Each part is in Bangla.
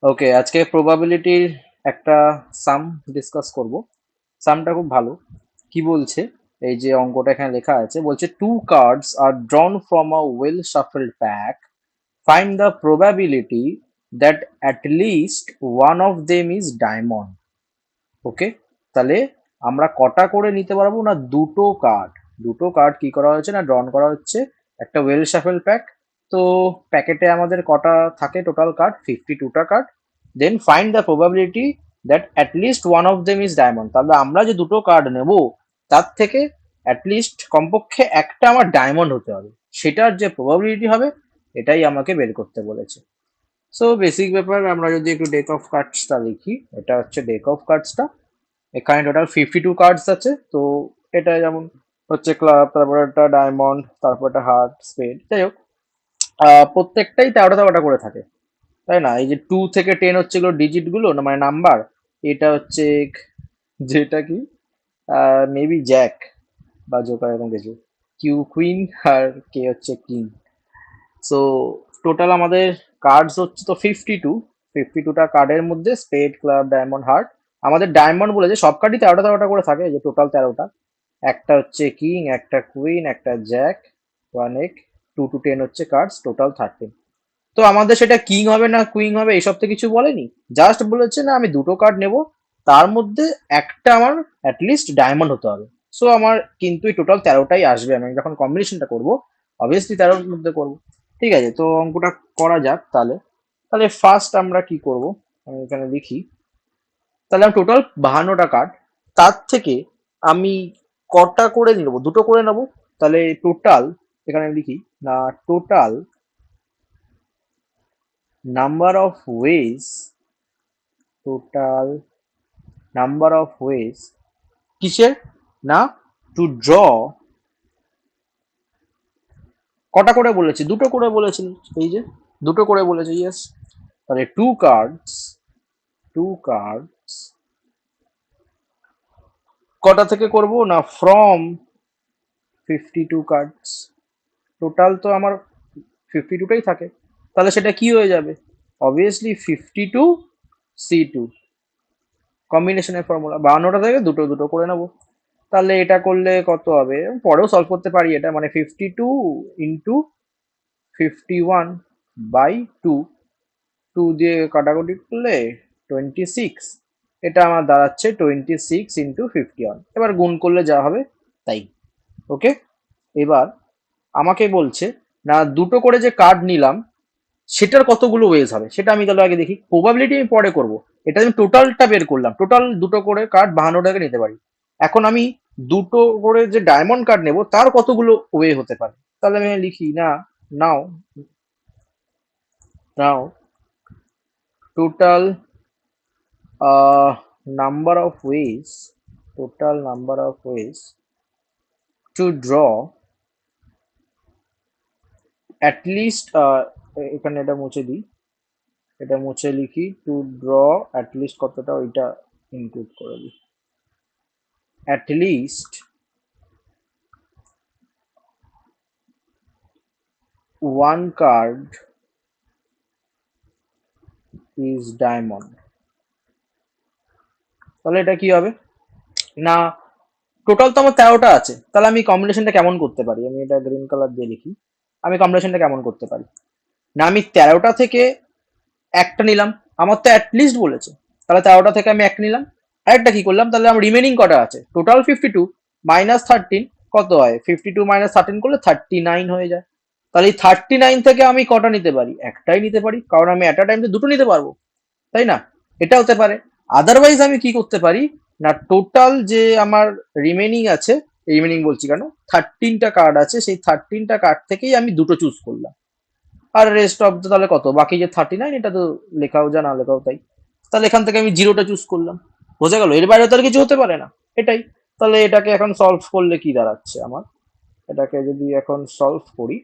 ওকে, আজকে প্রবাবিলিটির একটা সাম ডিসকাস করব। সামটা খুব ভালো। কি বলছে, এই যে অঙ্কটা এখানে লেখা আছে, বলছে টু কার্ডস আর drawn from a well shuffled pack, find the probability that at least one of them is diamond. Okay, তাহলে আমরা কটা করে নিতে পারবো না, দুটো কার্ড। দুটো কার্ড কি করা হয়েছে না, ড্রন করা হচ্ছে একটা ওয়েল শাফেল প্যাক। তো প্যাকেটে আমাদের কটা থাকে টোটাল কার্ড, 52টা card. Then find the probability that at least one of them is diamond. তাহলে আমরা যে দুটো কার্ড নেব তার থেকে অ্যাট লিস্ট কমপক্ষে একটা আমার ডায়মন্ড হতে হবে, সেটার যে প্রবাবিলিটি হবে এটাই আমাকে বের করতে বলেছে। সো বেসিক ব্যাপার, আমরা যদি একটু ডেক অফ কার্ডসটা লিখি, এটা হচ্ছে ডেক অফ কার্ডসটা। এখানে টোটাল 52 কার্ডস আছে। তো এটা যেমন হচ্ছে ক্লাব, তারপর একটা ডায়মন্ড, তারপর একটা হার্ট, স্পেড, যাই হোক প্রত্যেকটাই 13টা করে থাকে, তাই না? এই যে 2 থেকে 10 হচ্ছে এগুলো ডিজিট গুলো, না মানে নাম্বার। এটা হচ্ছে যেটা কি মেবি জ্যাক বা জোকার এরকম কিছু। কিউ কুইন, আর কে হচ্ছে কিং। সো টোটাল আমাদের কার্ডস হচ্ছে তো 52। 52টা কার্ডের মধ্যে স্পেড, ক্লাব, ডায়মন্ড, হার্ট। আমাদের ডায়মন্ড বলে যে সব কার্ডই 13টা করে থাকে, এই যে টোটাল 13টা। একটা হচ্ছে কিং, একটা কুইন, একটা জ্যাক, ওয়ান এক, 2 to 10 হচ্ছে কার্ডস, টোটাল 13। তো আমাদের সেটা কিং হবে না কুইন হবে এইসব তো কিছু বলেনি, জাস্ট বলেছে না আমি দুটো কার্ড নেব, তার মধ্যে একটা আমার অ্যাটলিস্ট ডায়মন্ড হতে হবে। সো আমার কিন্তু এই টোটাল 13টাই আসবে, আমি যখন কম্বিনেশনটা করব অবভিয়াসলি 13টার মধ্যে করব। ঠিক আছে, তো অঙ্কটা করা যাক তাহলে। তাহলে ফার্স্ট আমরা কি করব, আমি এখানে লিখি। তাহলে আমি টোটাল 52টা কার্ড, তার থেকে আমি কটা করে নেব, দুটো করে নেব। তাহলে টোটাল, এখানে আমি লিখি না, total number of ways, total number of ways কিসের, না টু ড্র, কটা করে বলেছি, দুটো করে বলেছি। এই যে দুটো করে বলেছি, ইয়েস। তাহলে টু কার্ডস কটা থেকে করব না, ফ্রম 52 কার্ডস। টোটাল তো আমার 52টাই থাকে, তাহলে সেটা কি হয়ে যাবে, অবভিয়াসলি 52 C2, কম্বিনেশনের ফর্মুলা। 52টা থেকে দুটো দুটো করে নেবো। তাহলে এটা করলে কত হবে, পরেও সলভ করতে পারি এটা, মানে 52 × 51/2, 2 দিয়ে কাটাকুটি করলে 26। এটা আমার দাঁড়াচ্ছে 26 × 51, এবার গুণ করলে যা হবে তাই। ওকে, এবার আমাকে বলছে না দুটো করে যে কার্ড নিলাম সেটার কতগুলো ওয়েজ হবে, সেটা আমি তাহলে আগে দেখি। প্রবাবিলিটি আমি পরে করব, এটা আমি টোটালটা বের করলাম। টোটাল দুটো করে কার্ড 52টাকে নিতে পারি। এখন আমি দুটো করে যে ডায়মন্ড কার্ড নেব তার কতগুলো ওয়ে হতে পারে, তাহলে আমি লিখি না, now now total number of ways, total number of ways to draw at least, এখানে এটা মুছে দিই, এটা মুছে লিখি, টু ড্র অ্যাট লিস্ট কতটা, ওইটা ইনক্লুড করে দিই। At least one card is diamond. তাহলে এটা কি হবে না, টোটাল তো আমার 13টা আছে, তাহলে আমি কম্বিনেশনটা কেমন করতে পারি, আমি এটা গ্রিন কালার দিয়ে লিখি। আমি কম্বিনেশনটা কেমন করতে পারি, না আমি 13টা থেকে একটা নিলাম, আমার তো অ্যাটলিস্ট বলেছে, তাহলে 13টা থেকে আমি একটা নিলাম। আরেকটা কি করলাম, তাহলে আমার রিমেনিং কটা আছে, টোটাল 52 - 13 কত হয়, 52 - 13 করলে 39 হয়ে যায়। তাহলে এই 39 থেকে আমি কটা নিতে পারি, একটাই নিতে পারি, কারণ আমি এট আ টাইম তো দুটো নিতে পারবো, তাই না? এটা হতে পারে। আদারওয়াইজ আমি কি করতে পারি, না টোটাল যে আমার রিমেনিং আছে, রিমেনিং বলছি কেন, 13টা কার্ড আছে, সেই 13টা কার্ড থেকেই আমি দুটো চুজ করলাম। আর রেস্ট অফ দ্য, তাহলে কত বাকি যে 39, এটা তো লেখাও যা না লেখাও তাই। তাহলে এখান থেকে আমি জিরোটা চুজ করলাম, বোঝা গেল, এর বাইরে তাহলে কিছু হতে পারে না, এটাই। তাহলে এটাকে এখন সলভ করলে কি দাঁড়াচ্ছে আমার, এটাকে যদি এখন সলভ করি,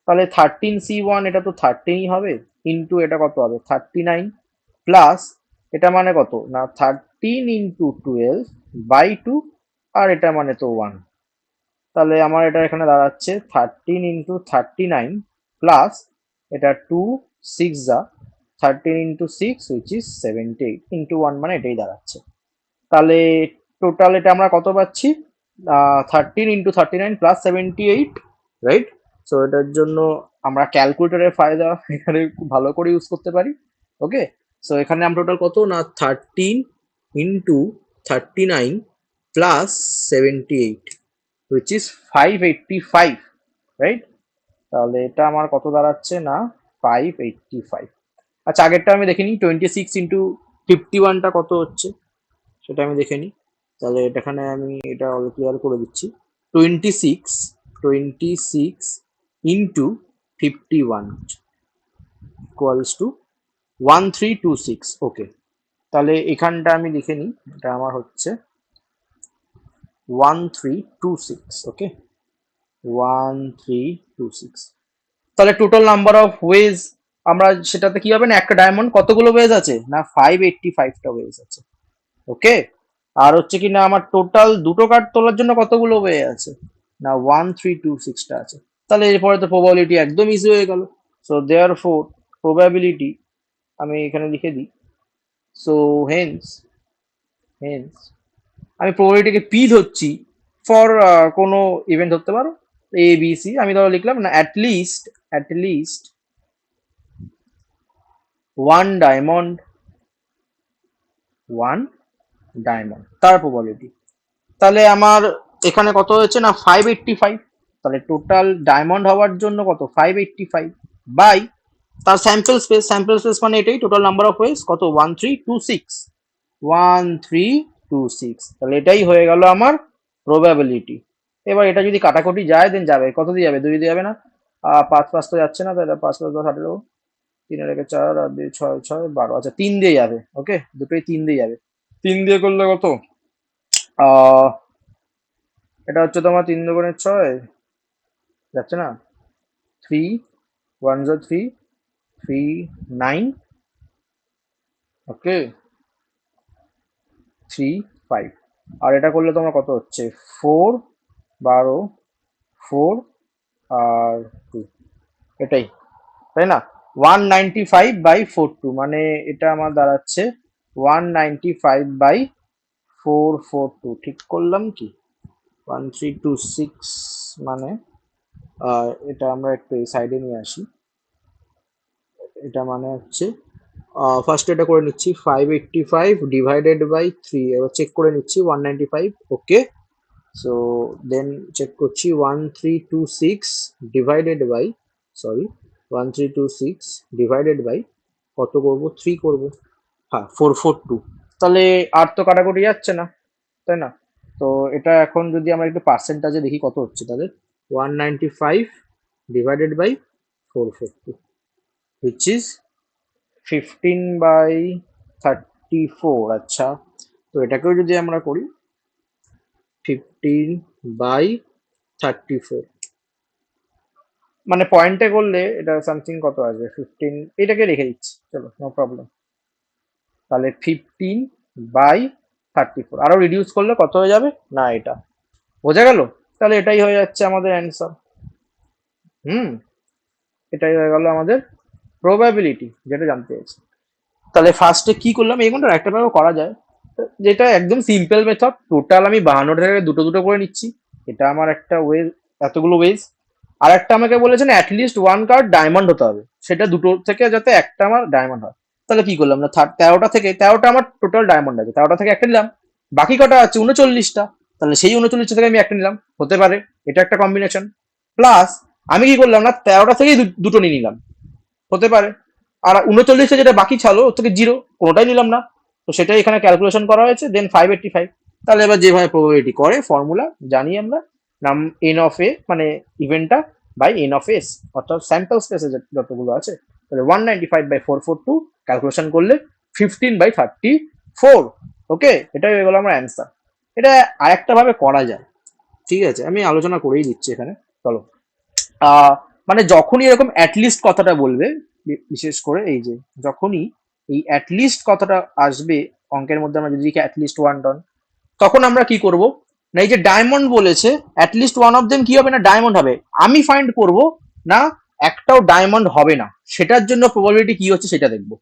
তাহলে 13C1, এটা তো 13ই হবে, ইন্টু এটা কত হবে 39, প্লাস এটা মানে কত না 13 × 12/2, আর এটা মানে তো 1। তাহলে আমার এটা এখানে দাঁড়াচ্ছে 13 × 39 প্লাস এটা 2 6 যা 13 ইন্টু 6 উইচ ইজ 78 ইন্টু 1 মানে এটাই দাঁড়াচ্ছে। তাহলে টোটাল এটা আমরা কত পাচ্ছি? 13 ইন্টু 39 প্লাস 78, রাইট? সো এটার জন্য আমরা ক্যালকুলেটরের ফায়দা এখানে খুব ভালো করে ইউজ করতে পারি। ওকে, সো এখানে আমরা টোটাল কত না 13 into 39 plus 78 which is 585, right? তাহলে এটা আমার কত দাঁড়াচ্ছে না 585। আচ্ছা, আগেরটা আমি দেখে নিই, 26 ইন্টু 51টা কত হচ্ছে সেটা আমি দেখে নিই। তাহলে এখানে আমি এটা অল ক্লিয়ার করে দিচ্ছি। 26 ইন্টু 51 ইকুয়ালস টু 1326। ওকে, তাহলে এখানটা আমি লিখে নিই, এটা আমার হচ্ছে 1326। ওকে, 1326। তাহলে টোটাল নাম্বার অফ ওয়েজ আমরা সেটাতে কি হবে না, একটা ডায়মন্ড কতগুলো ওয়েজ আছে না 585টা ওয়েজ আছে। ওকে, আর হচ্ছে কি না আমার টোটাল দুটো কার্ড তোলার জন্য কতগুলো ওয়ে আছে না 1326টা আছে। তাহলে এরপরে তো প্রবাবিলিটি একদম ইজি হয়ে গেল। সো দেয়ার ফোর প্রবাবিলিটি আমি এখানে লিখে দিই। সো হেন্স হেন্স আমি প্রবাবিলিটিকে পি ধরছি ফর কোনো ইভেন্ট ধরতে পারো এ বি সি। আমি ধরো লিখলাম না অ্যাট লিস্ট ওয়ান ডায়মন্ড তার প্রবাবিলিটি। তাহলে আমার এখানে কত হয়েছে না 585। তাহলে টোটাল ডায়মন্ড হওয়ার জন্য কত 585 বাই তার স্যাম্পল স্পেস মানে এটাই টোটাল নাম্বার অফ ওয়েজ কত 1326। তাহলে এটাই হয়ে গেল আমার প্রবাবিলিটি। এবার এটা যদি কাটাকুটি যায় দেন যাবে কত দিয়ে যাবে, 2 দিয়ে যাবে না, 5 তো যাচ্ছে না, তাহলে 5 + 10 18, 3 এর 4 আর 2 6 6 12, আচ্ছা 3 দিয়ে যাবে। ওকে, দুটোই 3 দিয়ে যাবে। 3 দিয়ে করলে কত আহ এটা হচ্ছে তোমার 3 দুগুণে 6 যাচ্ছে না, 3 1 × 3 3 9, ওকে 3 5। আর এটা করলে তোমার কত হচ্ছে 4 12 4 আর 2, এটাই তাই না 195/42, মানে এটা আমার দাঁড়াচ্ছে 195/442। ঠিক করলাম কি 1326 মানে এটা আমরা একটু এই সাইডে নিয়ে আসি। এটা মানে হচ্ছে ফার্স্ট এটা করে নিচ্ছি 585 ডিভাইডেড বাই 3, এবার চেক করে নিচ্ছি 195। ওকে, সো দেন চেক করছি 1326 ডিভাইডেড বাই কত করব 3 করব, হ্যাঁ 442। তাহলে আর তো কাটাকুটি যাচ্ছে না তাই না। তো এটা এখন যদি আমরা একটু পার্সেন্টেজে দেখি কত হচ্ছে, তাহলে 195 ডিভাইডেড বাই 442 which is 15/34। আচ্ছা, তো এটাকেও যদি আমরা করি 15/34, মানে পয়েন্টে করলে এটা সামথিং কত আসবে 15, এটাকে রেখে দিচ্ছি চলো নো প্রবলেম। তাহলে 15/34 আরো রিডিউস করলে কত হয়ে যাবে না, এটা বোঝা গেল। তাহলে এটাই হয়ে যাচ্ছে আমাদের অ্যান্সার। এটাই হয়ে গেল আমাদের প্রবাবিলিটি যেটা জানতে চাইছি। তাহলে ফার্স্টে কি করলাম, এগুলো একটা ভাবে করা যায়, যেটা একদম সিম্পল মেথড। টোটাল আমি 52 থেকে দুটো দুটো করে নিচ্ছি, এটা আমার একটা ওয়ে, এতগুলো ওয়েজ। আর একটা আমাকে বলেছেন অ্যাটলিস্ট ওয়ান কার্ড ডায়মন্ড হতে হবে, সেটা দুটো থেকে যাতে একটা আমার ডায়মন্ড হয়। তাহলে কি করলাম না 13টা থেকে 13টা আমার টোটাল ডায়মন্ড আছে, 13টা থেকে একটা নিলাম, বাকি কটা আছে 39টা, তাহলে সেই 39টা থেকে আমি একটা নিলাম, হতে পারে এটা একটা কম্বিনেশন। প্লাস আমি কি করলাম না 13টা থেকেই দুটো নিয়ে নিলাম, হতে পারে। আর 39টা যেটা বাকি ছাড়ো ওর থেকে 0 কোনোটাই নিলাম না, তো সেটাই এখানে ক্যালকুলেশন করা হয়েছে, দেন 585। তাহলে এবার যেভাবে প্রবাবিলিটি করে ফর্মুলা জানি আমরা, নাম এন অফ এ মানে ইভেন্টটা বাই এন অফ এস, অর্থাৎ স্যাম্পল স্পেসে যতগুলো আছে, তাহলে 195/442 ক্যালকুলেশন করলে 15/34। ওকে, এটাই হয়ে গেল আমার অ্যান্সার। এটা আরেকটা ভাবে করা যায়, ঠিক আছে, আমি আলোচনা করেই দিচ্ছি এখানে, চলো। মানে যখনই এরকম অ্যাটলিস্ট কথাটা বলবে, বিশেষ করে এই যে যখনই এই অ্যাটলিস্ট কথাটা আসবে অঙ্কের মধ্যে, আমরা যদি লিখি অ্যাটলিস্ট ওয়ান ডন, তখন আমরা কি করব না, এই যে ডায়মন্ড বলেছে অ্যাটলিস্ট ওয়ান অফ দেম কি হবে না ডায়মন্ড হবে, আমি ফাইন্ড করব না একটাও ডায়মন্ড হবে না, সেটার জন্য প্রবাবিলিটি কি হচ্ছে সেটা দেখবো।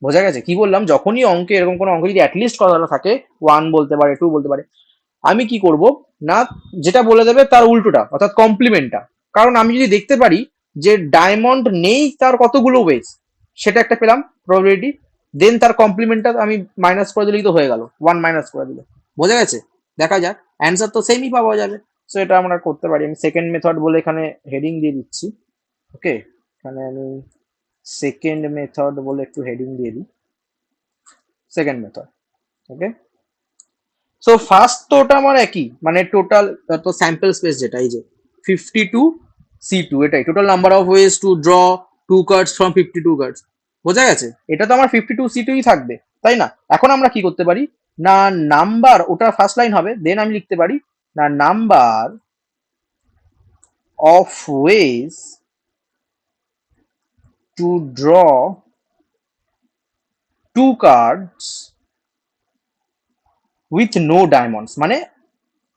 বোঝা গেছে কি বললাম? যখনই অঙ্কে এরকম কোনো অঙ্ক যদি অ্যাটলিস্ট কথাটা থাকে, ওয়ান বলতে পারে, টু বলতে পারে, আমি কি করব না, যেটা বলে দেবে তার উল্টোটা অর্থাৎ কমপ্লিমেন্টটা। কারণ আমি যদি দেখতে পারি যে ডায়মন্ড নেই তার কতগুলো ওয়েজ, সেটা একটা পেলাম প্রবাবিলিটি, দেন তার কমপ্লিমেন্টটা আমি মাইনাস করে দিলেই তো হয়ে গেল, ওয়ান মাইনাস করে দিলে। বোঝা গেছে? দেখা যাক, অ্যান্সার তো সেমই পাওয়া যাবে। সো এটা আমরা করতে পারি। আমি সেকেন্ড মেথড বলে এখানে হেডিং দিয়ে দিচ্ছি। ওকে, এখানে আমি সেকেন্ড মেথড বলে একটু হেডিং দিয়ে দিই, সেকেন্ড মেথড। ওকে, সো ফার্স্ট তো ওটা আমার একই, মানে টোটাল তো স্যাম্পল স্পেস যেটা, এই যে 52 C2, এটাই total number of ways to draw two cards from 52 cards. বোঝা গেছে? এটা তো আমার 52 C2ই থাকবে, তাই না? এখন আমরা কি করতে পারি না, নাম্বার, ওটা ফার্স্ট লাইন হবে, দেন আমি লিখতে পারি না, number of ways to draw two cards with no diamonds, মানে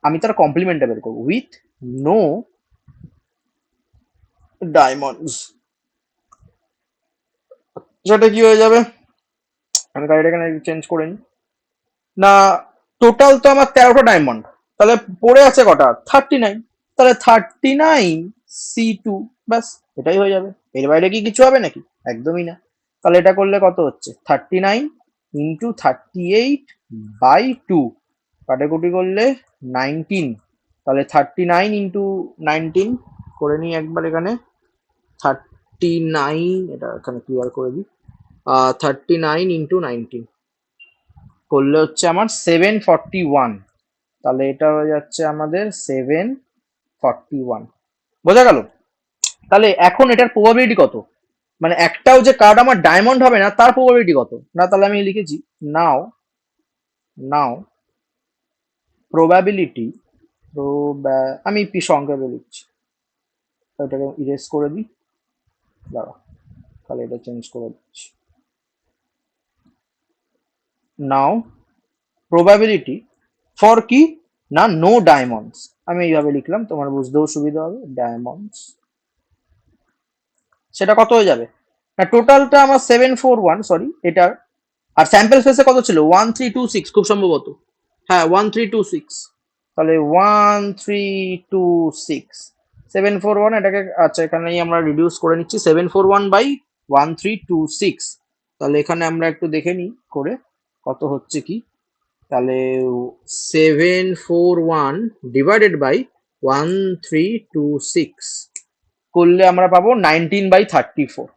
আমি তার কমপ্লিমেন্টটা বের করবো, উইথ নো ডায়মন্ডস। সেটা কি হয়ে যাবে, আমি গাড়িটা এখানে চেঞ্জ করে নিই না, টোটাল তো আমার 13টা ডায়মন্ড, তাহলে পড়ে আছে কটা, 39, তাহলে 39 C2, ব্যাস, এটাই হয়ে যাবে। এর বাইরে কি কিছু হবে নাকি? একদমই না। তাহলে এটা করলে কত হচ্ছে, 39 × 38/2, কাটাকুটি করলে 19, তাহলে 39 × 19 করে নিই একবার এখানে, 39, এটা এখানে ক্লিয়ার করে দিই, 39 × 19 করলে হচ্ছে আমার 741, তাহলে এটা হয়ে যাচ্ছে আমাদের 741। বোঝা গেল? তাহলে এখন এটার প্রবাবিলিটি কত, মানে একটাও যে কার্ড আমার ডায়মন্ড হবে না তার প্রবাবিলিটি কত, না তাহলে আমি লিখেছি নাও, নাও প্রবাবিলিটি, আমি পি সংক্ষেপে লিখছি, এটাকে ইরেজ করে দিই, দাঁড়া, তাহলে এটা চেঞ্জ করে দিচ্ছি। নাও প্রবাবিলিটি ফর কি না, নো ডায়মন্ডস, আমি এইভাবে লিখলাম, তোমার বুঝতেও সুবিধা হবে, ডায়মন্ডস, সেটা কত হয়ে যাবে না, টোটালটা আমার 741, সরি এটার, আর স্যাম্পল স্পেসে কত ছিল, 1326 খুব সম্ভবত, হ্যাঁ 1326, তাহলে 1326, 741, এটাকে আচ্ছা এখানেই আমরা রিডিউস করে নিচ্ছি, 741/1326, তাহলে এখানে আমরা একটু দেখে নিই করে কত হচ্ছে কি, তাহলে 741 ডিভাইডেড বাই 1326 করলে আমরা পাবো 19/34,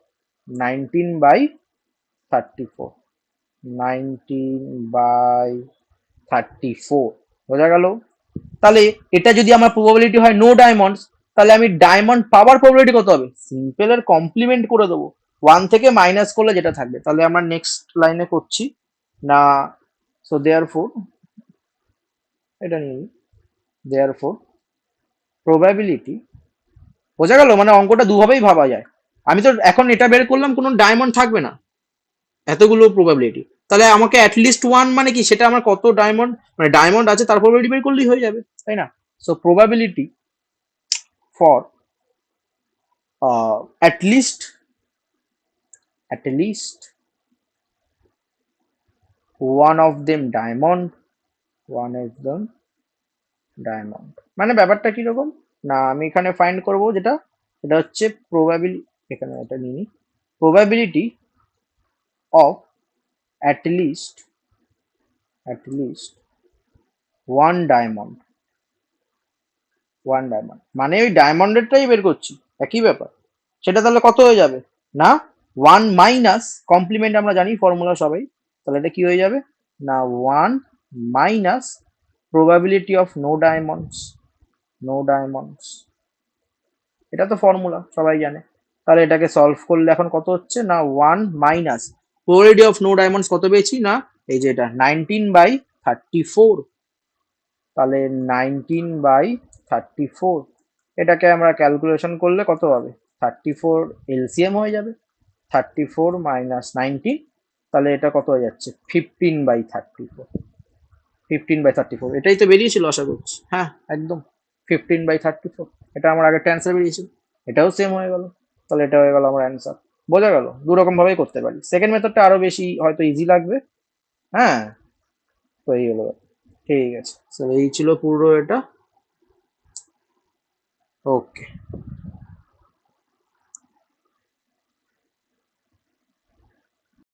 19/34, 19/34, বোঝা গেল? তাহলে এটা যদি আমার প্রবাবিলিটি হয় নো ডায়মন্ডস, তাহলে আমি ডায়মন্ড পাওয়ার প্রবাবিলিটি কত হবে, সিম্পল এর কমপ্লিমেন্ট করে দেবো, ওয়ান থেকে মাইনাস করলে যেটা থাকবে। তাহলে আমরা নেক্সট লাইনে করছি না, সো দেয়ার ফোর, এটা নিয়ে নিই, দেয়ার ফোর প্রবাবিলিটি, বোঝা গেল? মানে অঙ্কটা দুভাবেই ভাবা যায়। আমি তো এখন এটা বের করলাম, কোনো ডায়মন্ড থাকবে না, এতগুলো প্রবাবিলিটি, তাহলে আমাকে অ্যাটলিস্ট ওয়ান মানে কি, সেটা আমার কত ডায়মন্ড, মানে ডায়মন্ড আছে তার প্রবাবিলিটি বের করলেই হয়ে যাবে, তাই না? So probability for at least one of them diamond, one of them diamond, মানে ব্যাপারটা কিরকম না, আমি এখানে ফাইন্ড করব যেটা, এটা হচ্ছে প্রবাবিলিটি, এখানে এটা নিয়ে নিই, probability of at least one diamond, one diamond, মানে ওই ডায়মন্ডেরটাই বের করছি, একই ব্যাপার। সেটা তাহলে কত হয়ে যাবে না, ওয়ান মাইনাস কমপ্লিমেন্ট, আমরা জানি ফর্মুলা সবাই, তাহলে এটা কি হয়ে যাবে না, one minus probability of no diamonds, no diamonds, এটা তো ফর্মুলা সবাই জানে। তাহলে এটাকে সলভ করলে এখন কত হচ্ছে না, one minus probability of no diamonds কত পেয়েছি না, এই যে এটা 19/34, তাহলে 19/34, এটাকে আমরা ক্যালকুলেশন করলে কত হবে, 34 এলসিএম হয়ে যাবে, 34 মাইনাস 19, তাহলে এটা কত হয়ে যাচ্ছে, 15/34, 15/34, এটাই তো বেরিয়েছিল আশা করছি, হ্যাঁ একদম 15/34, এটা আমার আগে অ্যান্সার বেরিয়েছিল, এটাও সেম হয়ে গেল, তাহলে এটা হয়ে গেল আমার অ্যান্সার। বোঝা গেল, দু রকম ভাবেই করতে পারি। সেকেন্ড মেথডটা আরো বেশি হয়তো ইজি লাগবে। হ্যাঁ, তো এই হলো ব্যাপার। ঠিক আছে, তো এই ছিল পুরো এটা। ওকে।